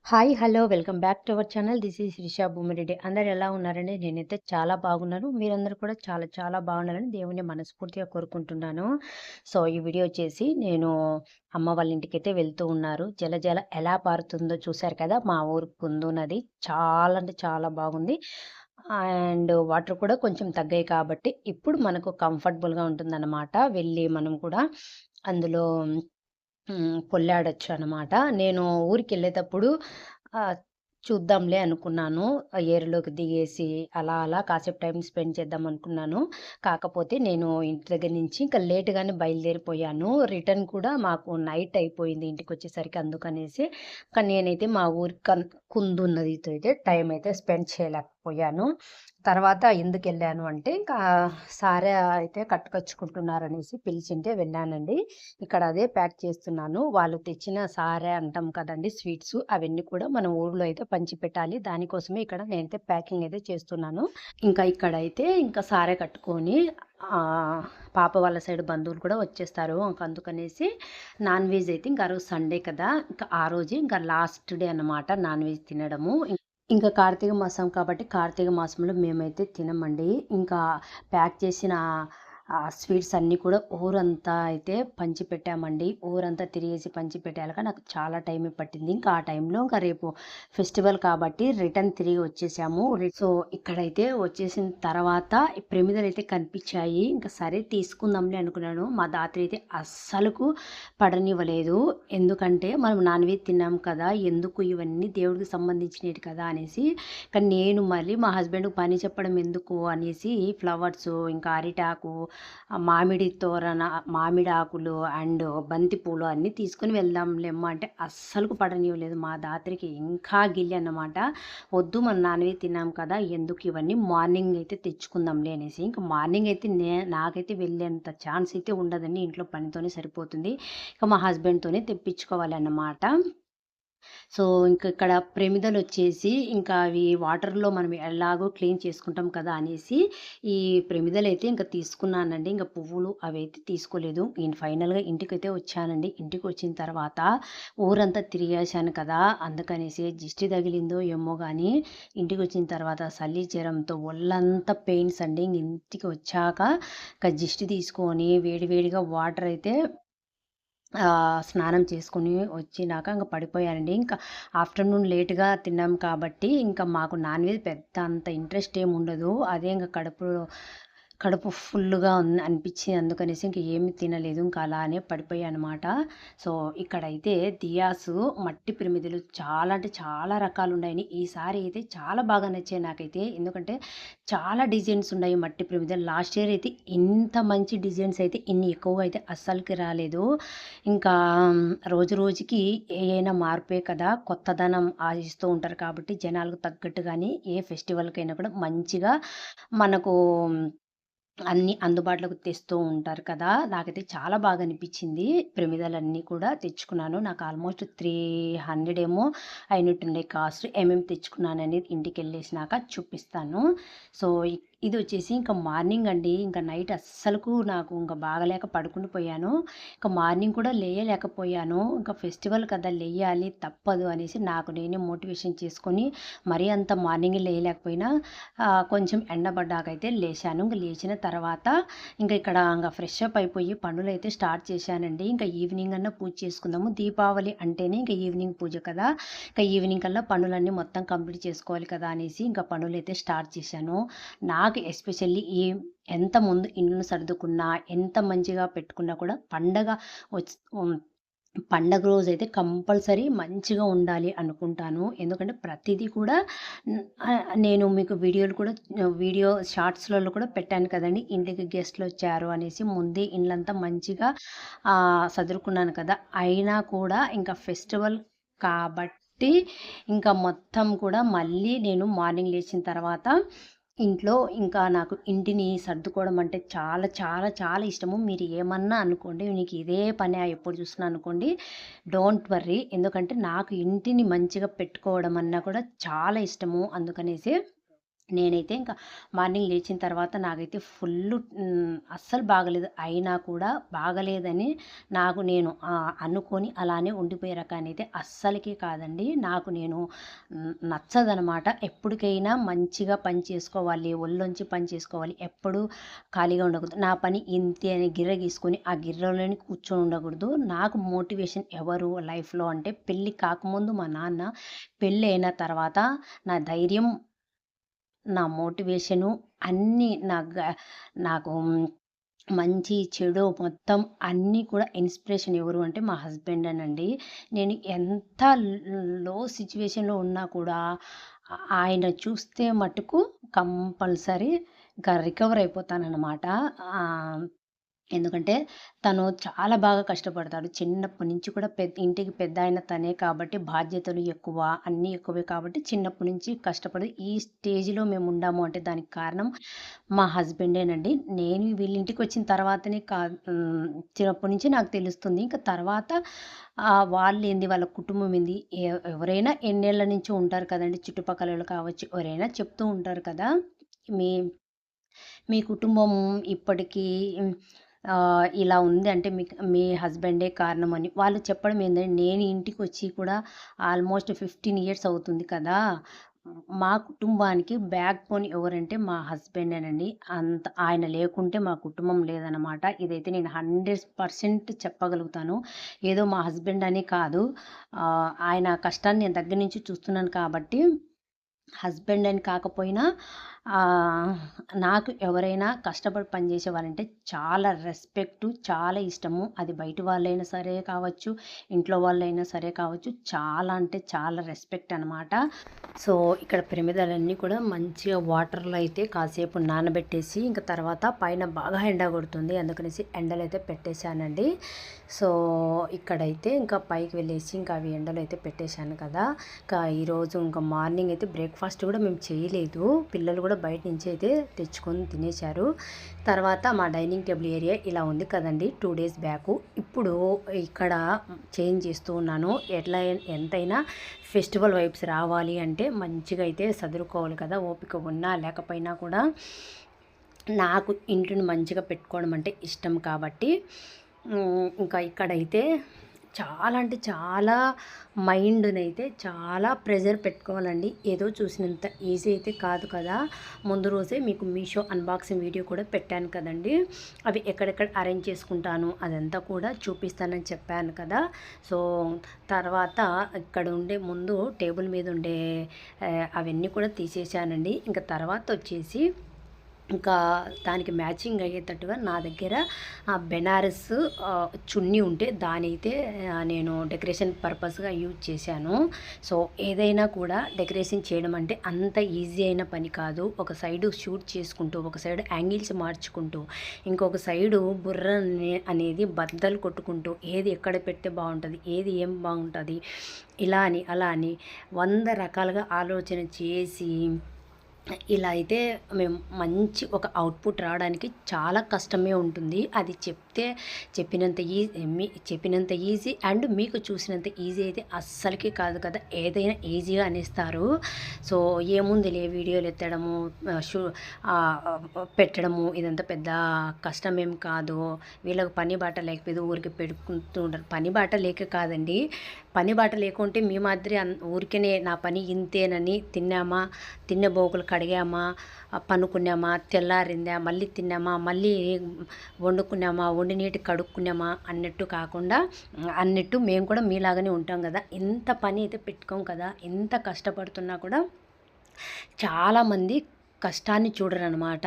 Hi! Hello! Welcome back to our channel. This is Risha Bhumireddy. అందరూ ఎలా ఉన్నారండి? నేనైతే చాలా బాగున్నాను. మీరందరూ కూడా చాలా చాలా బాగుండాలని దేవుడిని మనస్ఫూర్తిగా కోరుకుంటున్నాను. సో, ఈ వీడియో వచ్చేసి నేను అమ్మ వాళ్ళ ఇంటికైతే వెళ్తూ ఉన్నారు. జల ఎలా పారుతుందో చూసారు కదా! మా ఊరు కుందు నది. చాలా అంటే చాలా బాగుంది. అండ్ వాటర్ కూడా కొంచెం తగ్గాయి కాబట్టి ఇప్పుడు మనకు కంఫర్టబుల్‌గా ఉంటుందన్నమాట. వెళ్ళి మనం కూడా అందులో పొర్లాడొచ్చనమాట. నేను ఊరికెళ్ళేతప్పుడు ఆహ్, చూద్దాంలే అనుకున్నాను. ఏరులోకి దిగేసి అలా అలా కాసేపు టైమ్ స్పెండ్ చేద్దాం అనుకున్నాను. కాకపోతే నేను ఇంటి దగ్గర నుంచి ఇంకా లేట్‌గానే బయలుదేరిపోయాను. రిటర్న్ కూడా మాకు నైట్ అయిపోయింది ఇంటికొచ్చేసరికి అందుకనేసి. కానీ నేనైతే మా ఊరి కుందు నదితో అయితే టైం అయితే స్పెండ్ చేయలేకపోయాను. తర్వాత ఎందుకెళ్ళాను అంటే ఇంకా సారె అయితే కట్టుకొచ్చుకుంటున్నారనేసి పిలిచింటే వెళ్ళానండి. ఇక్కడ అదే ప్యాక్ చేస్తున్నాను. వాళ్ళు తెచ్చిన సారె అంటాం కదండీ! స్వీట్సు అవన్నీ కూడా మన ఊర్లో అయితే పంచిపెట్టాలి. దానికోసమే ఇక్కడ నేనైతే ప్యాకింగ్ అయితే చేస్తున్నాను. ఇంకా ఇక్కడైతే ఇంకా సారె కట్టుకొని పాప వాళ్ళ సైడ్ బంధువులు కూడా వచ్చేస్తారు. ఇంక అందుకనేసి నాన్ వెజ్ అయితే ఇంక ఆ రోజు సండే కదా! ఇంకా ఆ రోజే ఇంకా లాస్ట్ డే అన్నమాట నాన్ వెజ్ తినడము. ఇంకా కార్తీక మాసం కాబట్టి కార్తీక మాసంలో మేమైతే తినమండి. ఇంకా ప్యాక్ చేసిన స్వీట్స్ అన్నీ కూడా ఊరంతా అయితే పంచిపెట్టామండి. ఊరంతా తిరిగేసి పంచిపెట్టాక నాకు చాలా టైమే పట్టింది. ఇంకా ఆ టైంలో ఇంకా రేపు ఫెస్టివల్ కాబట్టి రిటర్న్ తిరిగి వచ్చేసాము. సో, ఇక్కడైతే వచ్చేసిన తర్వాత ఈ ప్రమిదలైతే కనిపించాయి. ఇంకా సరే తీసుకుందాంలే అనుకున్నాను. మా దాత్రి అయితే అస్సలకు పడనివ్వలేదు. ఎందుకంటే మనం నాన్ వెజ్ తిన్నాం కదా! ఎందుకు ఇవన్నీ దేవుడికి సంబంధించినవి కదా అనేసి. కానీ నేను మళ్ళీ మా హస్బెండ్‌కి పని చెప్పడం ఎందుకు అనేసి ఫ్లవర్సు, ఇంకా అరిటాకు, మామిడి తోరణ మామిడి ఆకులు అండ్ బంతి పూలు అన్నీ తీసుకొని వెళ్దాంలేమ్మా అంటే అస్సలకు పడనివ్వలేదు. మా దాత్రికి ఇంకా గిల్లి అన్నమాట. వద్దు మనం నాన్ వెజ్ తిన్నాం కదా! ఎందుకు ఇవన్నీ మార్నింగ్ అయితే తెచ్చుకుందాంలే అనేసి. ఇంక మార్నింగ్ అయితే నాకైతే వెళ్ళేంత ఛాన్స్ అయితే ఉండదండి. ఇంట్లో పనితోనే సరిపోతుంది. ఇక మా హస్బెండ్‌తోనే తెప్పించుకోవాలన్నమాట. సో, ఇంక ఇక్కడ ప్రమిదలొచ్చేసి ఇంకా అవి వాటర్‌లో మనం ఎలాగో క్లీన్ చేసుకుంటాం కదా అనేసి, ఈ ప్రమిదలైతే ఇంక తీసుకున్నానండి. ఇంక పువ్వులు అవైతే తీసుకోలేదు. నేను ఫైనల్‌గా ఇంటికైతే వచ్చానండి. ఇంటికొచ్చిన తర్వాత ఊరంతా తిరిగేశాను కదా! అందుకనేసి దిష్టి తగిలిందో ఏమో గానీ, ఇంటికొచ్చిన తర్వాత చలి, జ్వరంతో ఒళ్ళంతా పెయిన్స్ అండి. ఇంటికి వచ్చాక ఇక దిష్టి తీసుకొని వేడి వేడిగా వాటర్ అయితే స్నానం చేసుకొని వచ్చినాక ఇంక పడిపోయానండి. ఇంకా ఆఫ్టర్‌నూన్ లేట్‌గా తిన్నాం కాబట్టి, ఇంకా మాకు నాన్ వెజ్ పెద్ద అంత ఇంట్రెస్ట్ ఏమి ఉండదు. అదే ఇంక కడుపు ఫుల్లుగా అనిపించింది. అందుకనేసి ఇంక ఏమి తినలేదు. ఇంకా అలానే పడిపోయానమాట. సో, ఇక్కడైతే దియాసు మట్టి పిరమిదలు చాలా అంటే చాలా రకాలున్నాయండి. ఈసారి అయితే చాలా బాగా నచ్చాయి నాకైతే. ఎందుకంటే చాలా డిజైన్స్ ఉన్నాయి మట్టి ప్రమిదలు. లాస్ట్ ఇయర్ అయితే ఇంత మంచి డిజైన్స్ అయితే ఇన్ని ఎక్కువగా అయితే అస్సలకి రాలేదు. ఇంకా రోజు రోజుకి ఏయైనా మార్పే కదా! కొత్తదనం ఆశిస్తూ ఉంటారు కాబట్టి జనాలకు తగ్గట్టుగానే ఏ ఫెస్టివల్‌కైనా కూడా మంచిగా మనకు అన్నీ అందుబాటులోకి తెస్తూ ఉంటారు కదా! నాకైతే చాలా బాగా అనిపిచ్చింది. ప్రమిదలన్నీ కూడా తెచ్చుకున్నాను. నాకు ఆల్మోస్ట్ 300 ఏమో అయినట్టున్నాయి కాస్ట్. ఏమేమి తెచ్చుకున్నాననేది ఇంటికెళ్ళేసినాక చూపిస్తాను. సో, ఇదొచ్చేసి ఇంకా మార్నింగ్ అండి. ఇంక నైట్ అస్సలకు నాకు ఇంక బాగాలేక పడుకుండి పోయాను. ఇంక మార్నింగ్ కూడా లేయలేకపోయాను. ఇంక ఫెస్టివల్ కదా! లెయ్యాలి తప్పదు అనేసి నాకు నేనే మోటివేషన్ చేసుకొని మరీ అంత మార్నింగే లేయలేకపోయినా కొంచెం ఎండబడ్డాకైతే లేచాను. ఇంక లేచిన తర్వాత ఇక్కడ ఫ్రెష్ అప్ అయిపోయి పనులైతే స్టార్ట్ చేశానండి. ఇంకా ఈవినింగ్ అన్నా పూజ చేసుకుందాము. దీపావళి అంటేనే ఇంక ఈవినింగ్ పూజ కదా! ఇంక ఈవినింగ్ కల్లా పనులన్నీ మొత్తం కంప్లీట్ చేసుకోవాలి కదా అనేసి ఇంకా పనులైతే స్టార్ట్ చేశాను. నాకు ఎస్పెషల్లీ ఎంత ముందు ఇల్లును సర్దుకున్నా, ఎంత మంచిగా పెట్టుకున్నా కూడా పండగ రోజైతే కంపల్సరీ మంచిగా ఉండాలి అనుకుంటాను. ఎందుకంటే ప్రతీదీ కూడా నేను మీకు వీడియో షార్ట్స్‌లలో కూడా పెట్టాను కదండీ! ఇంటికి గెస్ట్‌లొచ్చారు అనేసి ముందే ఇల్లంతా మంచిగా సదురుకున్నాను కదా! అయినా కూడా ఇంకా ఫెస్టివల్ కాబట్టి ఇంకా మొత్తం కూడా మళ్ళీ నేను మార్నింగ్ లేచిన తర్వాత ఇంట్లో ఇంకా నాకు ఇంటిని సర్దుకోవడం అంటే చాలా చాలా చాలా ఇష్టము. మీరు ఏమన్నా అనుకోండి. నీకు ఇదే పనా ఎప్పుడు చూసినా అనుకోండి. Don't worry. ఎందుకంటే నాకు ఇంటిని మంచిగా పెట్టుకోవడం అన్నా కూడా చాలా ఇష్టము. అందుకనేసి నేనైతే ఇంకా మార్నింగ్ లేచిన తర్వాత నాకైతే ఫుల్లు అస్సలు బాగలేదు. అయినా కూడా బాగలేదని నాకు నేను అనుకోని అలానే ఉండిపోయే రకాన్నయితే అస్సలకి కాదండి. నాకు నేను నచ్చదనమాట. ఎప్పటికైనా మంచిగా పని చేసుకోవాలి. ఒళ్ళొంచి పని చేసుకోవాలి. ఎప్పుడూ ఖాళీగా ఉండకూడదు. నా పని ఇంతే అని గిర్ర గీసుకొని ఆ గిర్రలోనే కూర్చొని ఉండకూడదు. నాకు మోటివేషన్ ఎవరు లైఫ్‌లో అంటే పెళ్లి కాకముందు మా నాన్న, పెళ్లి అయిన తర్వాత నా ధైర్యం, నా మోటివేషను అన్నీ నాకు మంచి, చెడు మొత్తం అన్నీ కూడా ఇన్‌స్పిరేషన్ ఎవరు అంటే మా హస్బెండేనండి. నేను ఎంత లో సిట్యుయేషన్‌లో ఉన్నా కూడా ఆయన చూస్తే మటుకు కంపల్సరీ ఇంకా రికవర్ అయిపోతాననమాట. ఆహ్ ఎందుకంటే తను చాలా బాగా కష్టపడతాడు. చిన్నప్పటి నుంచి కూడా ఇంటికి పెద్దాయన తనే కాబట్టి బాధ్యతలు ఎక్కువ, అన్నీ ఎక్కువే కాబట్టి చిన్నప్పటి నుంచి కష్టపడి ఈ స్టేజ్‌లో మేముండాము అంటే దానికి కారణం మా హస్బెండేనండి. నేను వీళ్ళింటికొచ్చిన తర్వాతనే చిన్నప్పటి నుంచి నాకు తెలుస్తుంది. ఇంక తర్వాత వాళ్ళేంది, వాళ్ళ కుటుంబం ఏంది, ఎవరైనా ఎన్నేళ్ల నుంచో ఉంటారు కదండీ! చుట్టుపక్కలోళ్ళు కావచ్చు, ఎవరైనా చెప్తూ ఉంటారు కదా! మీ మీ కుటుంబం ఇప్పటికీ ఇలా ఉంది అంటే మీ హస్బెండే కారణమని. వాళ్ళు చెప్పడం ఏందంటే నేను ఇంటికొచ్చి కూడా ఆల్మోస్ట్ 15 ఇయర్స్ అవుతుంది కదా! మా కుటుంబానికి బ్యాక్ బోన్ ఎవరంటే మా హస్బెండేనండి. ఆయన లేకుంటే మా కుటుంబం లేదనమాట. ఇదైతే నేను 100% చెప్పగలుగుతాను. ఏదో మా హస్బెండ్ అని కాదు. ఆయన కష్టాన్ని నేను దగ్గర నుంచి చూస్తున్నాను కాబట్టి హస్బెండ్ అని కాకపోయినా ఆహ్, నాకు ఎవరైనా కష్టపడి పని చేసేవారంటే చాలా రెస్పెక్టు, చాలా ఇష్టము. అది బయట వాళ్ళైనా సరే కావచ్చు, ఇంట్లో వాళ్ళైనా సరే కావచ్చు. చాలా అంటే చాలా రెస్పెక్ట్ అనమాట. సో, ఇక్కడ ప్రమిదలన్నీ కూడా మంచిగా వాటర్‌లో అయితే కాసేపు నానబెట్టేసి, ఇంక తర్వాత పైన బాగా ఎండ కొడుతుంది. అందుకనేసి ఎండలో అయితే పెట్టేశానండి. సో, ఇక్కడైతే ఇంకా పైకి వెళ్ళేసి ఇంకా అవి ఎండలో అయితే పెట్టేశాను కదా! ఈరోజు ఇంకా మార్నింగ్ అయితే బ్రేక్‌ఫాస్ట్ కూడా మేము చేయలేదు. పిల్లలు కూడా బయట నుంచి అయితే తెచ్చుకొని తినేశారు. తర్వాత మా డైనింగ్ టేబుల్ ఏరియా ఇలా ఉంది కదండీ! 2 డేస్ బ్యాకు. ఇప్పుడు ఇక్కడ చేంజ్ చేస్తూ ఉన్నాను. ఎంతైనా ఫెస్టివల్ వైబ్స్ రావాలి అంటే మంచిగా అయితే సదురుకోవాలి కదా! ఓపిక ఉన్నా లేకపోయినా కూడా నాకు ఇంటిని మంచిగా పెట్టుకోవడం అంటే ఇష్టం కాబట్టి ఇంకా ఇక్కడైతే చాలా అంటే చాలా మైండ్‌నైతే చాలా ప్రెషర్ పెట్టుకోవాలండి. ఏదో చూసినంత ఈజీ అయితే కాదు కదా! ముందు రోజే మీకు మీషో అన్బాక్సింగ్ వీడియో కూడా పెట్టాను కదండీ! అవి ఎక్కడెక్కడ అరేంజ్ చేసుకుంటాను అదంతా కూడా చూపిస్తానని చెప్పాను కదా! సో, తర్వాత ఇక్కడ ఉండే ముందు టేబుల్ మీద ఉండే అవన్నీ కూడా తీసేసానండి. ఇంకా తర్వాత వచ్చేసి ఇంకా దానికి మ్యాచింగ్ అయ్యేటట్టుగా నా దగ్గర బెనారస్ చున్నీ ఉంటే దానైతే నేను డెకరేషన్ పర్పస్‌గా యూజ్ చేశాను. సో, ఏదైనా కూడా డెకరేషన్ చేయడం అంటే అంత ఈజీ అయిన పని కాదు. ఒక సైడు షూట్ చేసుకుంటూ, ఒక సైడ్ యాంగిల్స్ మార్చుకుంటూ, ఇంకొక సైడు బుర్ర అనేది బద్దలు కొట్టుకుంటూ ఏది ఎక్కడ పెడితే బాగుంటుంది, ఏది ఏం బాగుంటుంది, ఇలా అని అలా అని 100 రకాలుగా ఆలోచన చేసి ఇలా అయితే మేము మంచి ఒక అవుట్‌పుట్ రావడానికి చాలా కష్టమే ఉంటుంది. అది చెప్పినంత ఈజీ అండ్ మీకు చూసినంత ఈజీ అయితే అస్సలకి కాదు కదా! ఏదైనా ఈజీగా అనేస్తారు. సో, ఏముందిలే వీడియోలు ఎత్తడము, పెట్టడము ఇదంతా పెద్ద కష్టమేం కాదు. వీళ్ళకి పని బాట లేకపోతే ఊరికే పెట్టుకుంటూ ఉంటారు. పని బాట లేక కాదండి. పని బాట లేకుంటే మీ మాదిరి ఊరికనే నా పని ఇంతేనని తిన్న బోకులు కడిగామా, పనుకున్నామా, తెల్లారిందా, మళ్ళీ తిన్నామా, మళ్ళీ వండుకున్నామా, వండి నీటిగా కడుక్కున్నామా అన్నట్టు మేము కూడా మీలాగానే ఉంటాం కదా! ఇంత పని అయితే పెట్టుకోం కదా! ఎంత కష్టపడుతున్నా కూడా చాలామంది కష్టాన్ని చూడరనమాట.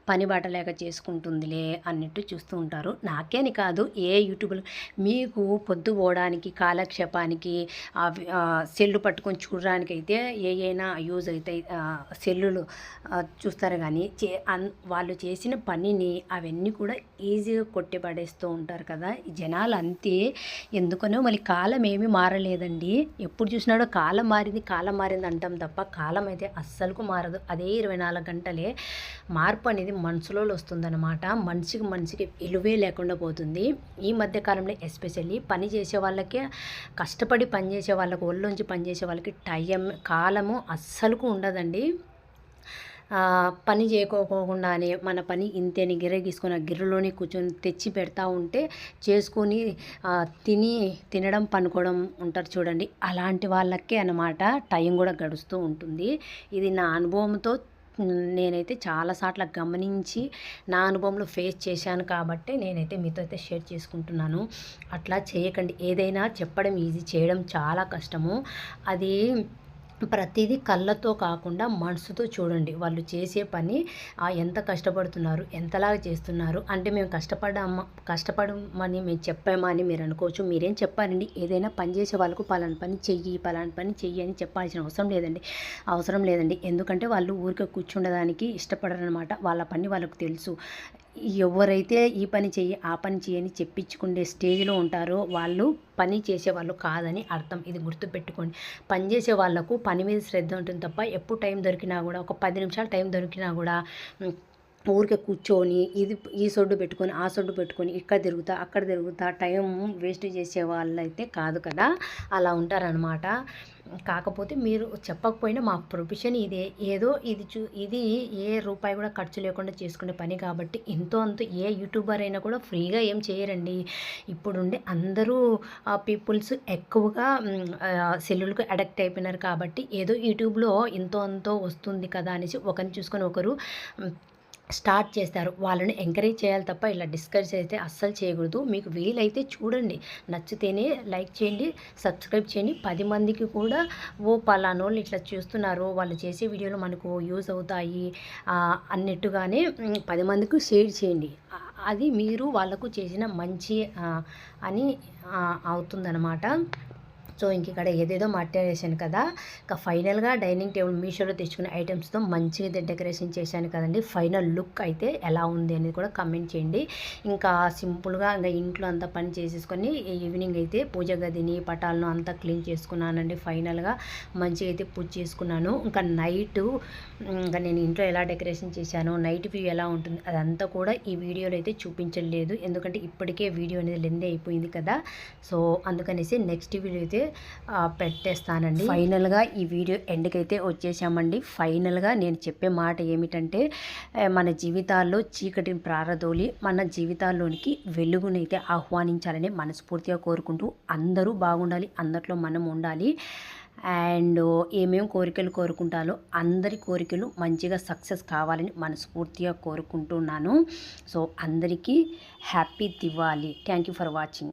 పని బాట లేక చేసుకుంటుందిలే అన్నట్టు చూస్తూ ఉంటారు. నాకే అని కాదు, ఏ యూట్యూబ్‌లో మీకు పొద్దు పోవడానికి, కాలక్షేపానికి సెల్లు పట్టుకొని చూడడానికైతే ఏయైనా యూజ్ అయితాయి. సెల్లులు చూస్తారు గానీ వాళ్ళు చేసిన పనిని అవన్నీ కూడా ఈజీగా కొట్టి పడేస్తూ ఉంటారు కదా! ఈ జనాలు అంతే. ఎందుకనో మళ్ళీ కాలం ఏమీ మారలేదండి. ఎప్పుడు చూసినాడో కాలం మారింది అంటాం తప్ప కాలం అయితే అస్సలకు మారదు. అదే 24 గంటలే. మార్పు అనేది మనసులో వస్తుందన్నమాట. మనిషికి విలువే లేకుండా పోతుంది. ఈ మధ్య కాలంలో ఎస్పెషల్లీ పని చేసే వాళ్ళకే, కష్టపడి పని చేసే వాళ్ళకి, ఒళ్ళొంచి పని చేసే వాళ్ళకి కాలము అస్సలకు ఉండదండి. పని చేయకోకుండానే మన పని ఇంతేని గిర్రె గీసుకొని ఆ గిర్రెలోనే కూర్చొని తెచ్చి పెడతా ఉంటే చేసుకొని తినడం పనుకోవడం ఉంటారు చూడండి, అలాంటి వాళ్ళకే అన్నమాట టైం కూడా గడుస్తూ ఉంటుంది. ఇది నా అనుభవంతో నేనైతే చాలా సార్లు గమనించి నా అనుభవంలో ఫేస్ చేశాను కాబట్టి నేనైతే మీతో అయితే షేర్ చేసుకుంటున్నాను. అట్లా చేయకండి. ఏదైనా చెప్పడం ఈజీ, చేయడం చాలా కష్టము. అది ప్రతిదీ కళ్ళతో కాకుండా మనసుతో చూడండి. వాళ్ళు చేసే పని ఎంత కష్టపడుతున్నారు, ఎంతలాగా చేస్తున్నారు అంటే మేము కష్టపడమని మేము చెప్పామా అని మీరు అనుకోవచ్చు. మీరేం చెప్పారండి, ఏదైనా పని చేసే వాళ్ళకు పలానా పని చెయ్యి, పలానా పని చెయ్యి అని చెప్పాల్సిన అవసరం లేదండి. ఎందుకంటే వాళ్ళు ఊరికే కూర్చుండడానికి ఇష్టపడరనమాట. వాళ్ళ పని వాళ్ళకు తెలుసు. ఎవరైతే ఈ పని చెయ్యి, ఆ పని చెయ్యి అని చెప్పించుకునే స్టేజ్లో ఉంటారో వాళ్ళు పని చేసేవాళ్ళు కాదని అర్థం. ఇది గుర్తుపెట్టుకోండి. పని చేసే వాళ్ళకు పని మీద శ్రద్ధ ఉంటుంది తప్ప ఎప్పుడు టైం దొరికినా కూడా, ఒక 10 నిమిషాలు టైం దొరికినా కూడా ఊరికే కూర్చొని ఈ సొడ్డు పెట్టుకొని, ఆ సొడ్డు పెట్టుకొని, ఇక్కడ తిరుగుతా, అక్కడ తిరుగుతా టైం వేస్ట్ చేసే వాళ్ళైతే కాదు కదా, అలా ఉంటారనమాట. కాకపోతే మీరు చెప్పకపోయినా మా ప్రొఫెషన్ ఇదే. ఏదో ఇది ఏ రూపాయి కూడా ఖర్చు లేకుండా చేసుకునే పని కాబట్టి ఎంతో అంత ఏ యూట్యూబర్ అయినా కూడా ఫ్రీగా ఏం చేయరండి. ఇప్పుడుండే అందరూ పీపుల్స్ ఎక్కువగా సెల్లులకు అడిక్ట్ అయిపోయినారు కాబట్టి ఏదో యూట్యూబ్లో ఎంతో అంతో వస్తుంది కదా అనేసి ఒకరిని చూసుకొని ఒకరు స్టార్ట్ చేస్తారు. వాళ్ళని ఎంకరేజ్ చేయాలి తప్ప ఇలా డిస్కరేజ్ అయితే అస్సలు చేయకూడదు. మీకు వీలైతే చూడండి, నచ్చితేనే లైక్ చేయండి, సబ్స్క్రైబ్ చేయండి. 10 మందికి కూడా పలానోళ్ళు ఇట్లా చూస్తున్నారు, వాళ్ళు చేసే వీడియోలు మనకు యూజ్ అవుతాయి అన్నట్టుగానే 10 మందికి షేర్ చేయండి. అది మీరు వాళ్ళకు చేసిన మంచి అని అవుతుందన్నమాట. సో ఇంక ఇక్కడ ఏదేదో మాట్లాడేసాను కదా, ఇంకా ఫైనల్గా డైనింగ్ టేబుల్ మీషోలో తెచ్చుకునే ఐటమ్స్తో మంచిగా డెకరేషన్ చేశాను కదండి. ఫైనల్ లుక్ అయితే ఎలా ఉంది అనేది కూడా కమెంట్ చేయండి. ఇంకా సింపుల్గా ఇంకా ఇంట్లో అంతా పని చేసేసుకొని ఈవినింగ్ అయితే పూజ గదిని పటాలను అంతా క్లీన్ చేసుకున్నానండి. ఫైనల్గా మంచిగా అయితే పూజ చేసుకున్నాను. ఇంకా నైట్ ఇంకా నేను ఇంట్లో ఎలా డెకరేషన్ చేశాను, నైట్ వ్యూ ఎలా ఉంటుంది అదంతా కూడా ఈ వీడియోలో అయితే చూపించలేదు. ఎందుకంటే ఇప్పటికే వీడియో అనేది లెంత్ అయిపోయింది కదా, సో అందుకనేసి నెక్స్ట్ వీడియో అయితే పెట్టేస్తానండి. ఫైనల్గా ఈ వీడియో ఎండ్కి అయితే వచ్చేసామండి. ఫైనల్గా నేను చెప్పే మాట ఏమిటంటే మన జీవితాల్లో చీకటిని ప్రారదోలి మన జీవితాల్లోనికి వెలుగునైతే ఆహ్వానించాలని మనస్ఫూర్తిగా కోరుకుంటూ అందరూ బాగుండాలి, అందరిలో మనం ఉండాలి. అండ్ ఏమేమి కోరికలు కోరుకుంటాలో అందరి కోరికలు మంచిగా సక్సెస్ కావాలని మనస్ఫూర్తిగా కోరుకుంటున్నాను. సో అందరికీ happy Diwali. Thank you for watching.